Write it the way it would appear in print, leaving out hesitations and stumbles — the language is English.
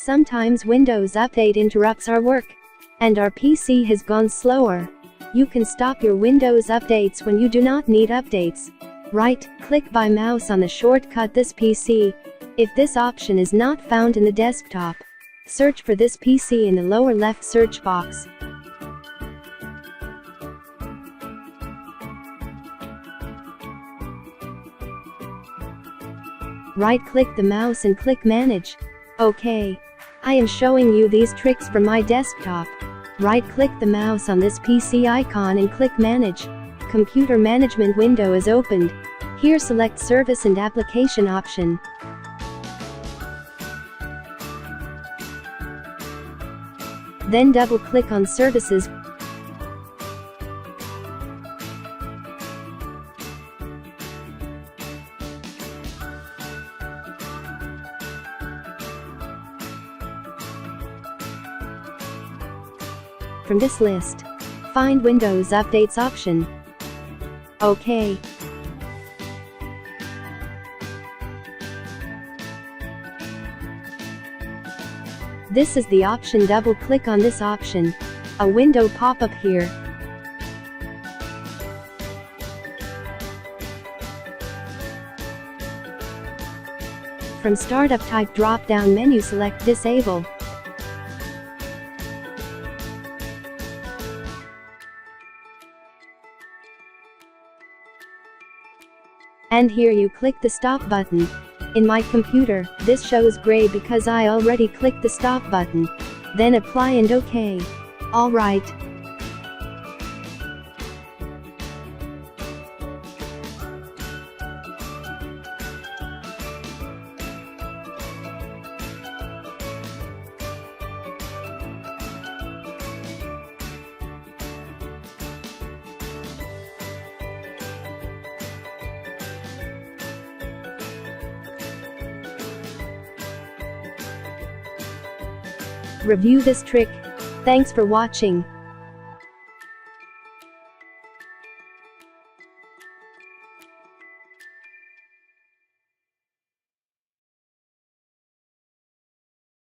Sometimes Windows Update interrupts our work, and our PC has gone slower. You can stop your Windows updates when you do not need updates. Right-click by mouse on the shortcut this PC. If this option is not found in the desktop, search for this PC in the lower left search box. Right-click the mouse and click Manage. OK. I am showing you these tricks from my desktop. Right-click the mouse on this PC icon and click Manage. Computer management window is opened. Here select Service and Application option. Then double-click on Services. From this list, find Windows Updates option. OK. This is the option. Double-click on this option. A window pop-up here. From Startup Type drop-down menu select Disable. And here you click the stop button. In my computer, this shows gray because I already clicked the stop button. Then apply and OK. Alright. Review this trick. Thanks for watching.